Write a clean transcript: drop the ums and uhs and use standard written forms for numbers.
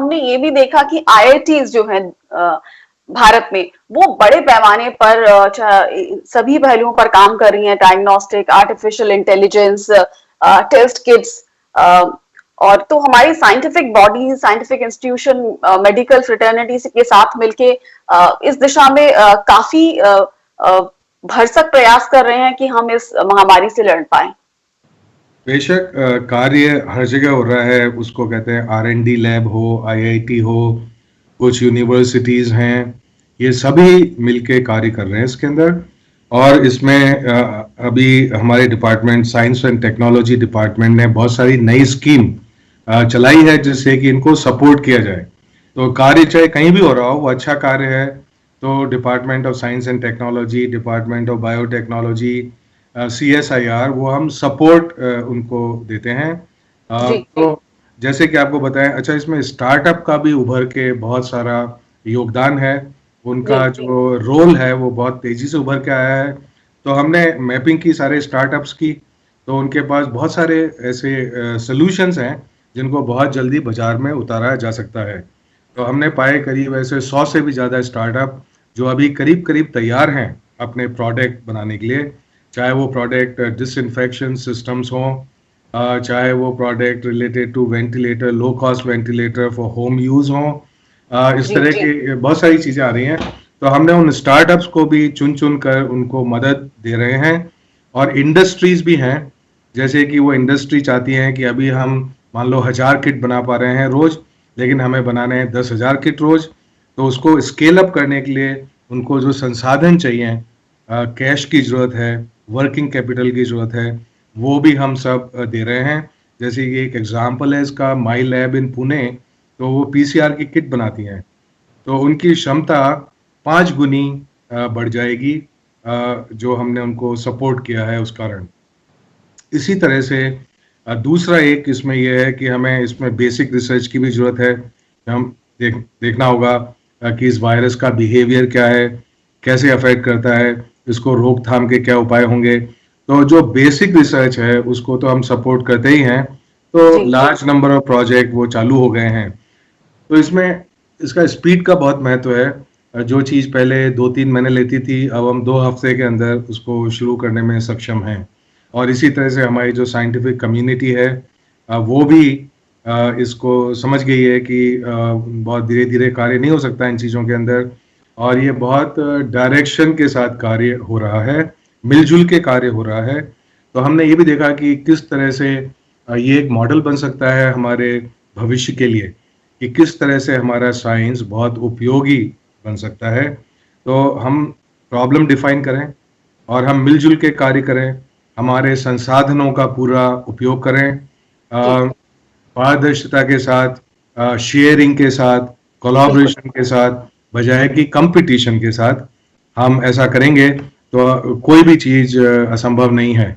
हमने ये भी देखा कि आईआईटीज जो है भारत में, वो बड़े पैमाने पर सभी पहलुओं पर काम कर रही हैं, diagnostic, artificial intelligence, test kits, और तो हमारी scientific body, scientific institution, medical fraternity के साथ मिलके इस दिशा में काफी भरसक प्रयास कर रहे हैं कि हम इस महामारी से लड़ पाए। बेशक कार्य हर जगह हो रहा है, उसको कहते हैं R&D लैब हो, IIT हो, कुछ यूनिवर्सिटीज हैं, ये सभी मिलके कार्य कर रहे हैं इसके अंदर। और इसमें अभी हमारे department, science and technology department ने बहुत सारी नई स्कीम चलाई है जिससे कि इनको सपोर्ट किया जाए। तो कार्य चाहे कहीं भी हो रहा हो, वो अच्छा कार्य है, तो department of science and technology, department of biotechnology, CSIR, वो हम सपोर्ट उनको देते हैं। तो जैसे कि आपको बताएं, अच्छा इसमें स्टार्टअप का भी उभर के बहुत सारा योगदान है, उनका जो रोल है वो बहुत तेजी से उभर के आया है। तो हमने मैपिंग की सारे स्टार्टअप्स की, तो उनके पास बहुत सारे ऐसे सॉल्यूशंस हैं जिनको बहुत जल्दी बाजार में उतारा जा सकता है। तो हमने पाए करीब ऐसे 100 से भी ज़्यादा स्टार्टअप जो अभी करीब करीब तैयार हैं अपने प्रोडक्ट बनाने के लिए, चाहे वो प्रोडक्ट डिसइंफेक्शन सिस्टम्स हों, चाहे वो product related to ventilator, low cost ventilator for home use हों, इस तरह की बहुत सारी चीज़ें आ रही हैं। तो हमने उन स्टार्टअप्स को भी चुन चुन कर उनको मदद दे रहे हैं। और इंडस्ट्रीज भी हैं, जैसे कि वो इंडस्ट्री चाहती हैं कि अभी हम मान लो 1000 किट बना पा रहे हैं रोज़, लेकिन हमें बनाने हैं 10,000 किट रोज़। तो उसको स्केल अप करने के लिए उनको जो संसाधन चाहिए, कैश की ज़रूरत है, वर्किंग कैपिटल की ज़रूरत है, वो भी हम सब दे रहे हैं। जैसे कि एक एग्जांपल है इसका, माई लैब इन पुणे, तो वो PCR की किट बनाती हैं, तो उनकी क्षमता 5 गुनी बढ़ जाएगी, जो हमने उनको सपोर्ट किया है उस कारण। इसी तरह से दूसरा एक इसमें यह है कि हमें इसमें बेसिक रिसर्च की भी ज़रूरत है। हम देखना होगा कि इस वायरस का बिहेवियर क्या है, कैसे अफेक्ट करता है, इसको रोकथाम के क्या उपाय होंगे। तो जो बेसिक रिसर्च है उसको तो हम सपोर्ट करते ही हैं, तो लार्ज नंबर ऑफ प्रोजेक्ट वो चालू हो गए हैं। तो इसमें इसका स्पीड का बहुत महत्व है। जो चीज़ पहले 2-3 महीने लेती थी, अब हम 2 हफ्ते के अंदर उसको शुरू करने में सक्षम हैं। और इसी तरह से हमारी जो साइंटिफिक कम्युनिटी है वो भी इसको समझ गई है कि बहुत धीरे धीरे कार्य नहीं हो सकता इन चीज़ों के अंदर, और ये बहुत डायरेक्शन के साथ कार्य हो रहा है, मिलजुल के कार्य हो रहा है। तो हमने ये भी देखा कि किस तरह से ये एक मॉडल बन सकता है हमारे भविष्य के लिए, कि किस तरह से हमारा साइंस बहुत उपयोगी बन सकता है। तो हम प्रॉब्लम डिफाइन करें और हम मिलजुल के कार्य करें, हमारे संसाधनों का पूरा उपयोग करें, पारदर्शिता के साथ, शेयरिंग के साथ, कोलैबोरेशन के साथ, बजाय कि कंपटीशन के साथ। हम ऐसा करेंगे तो कोई भी चीज़ असंभव नहीं है।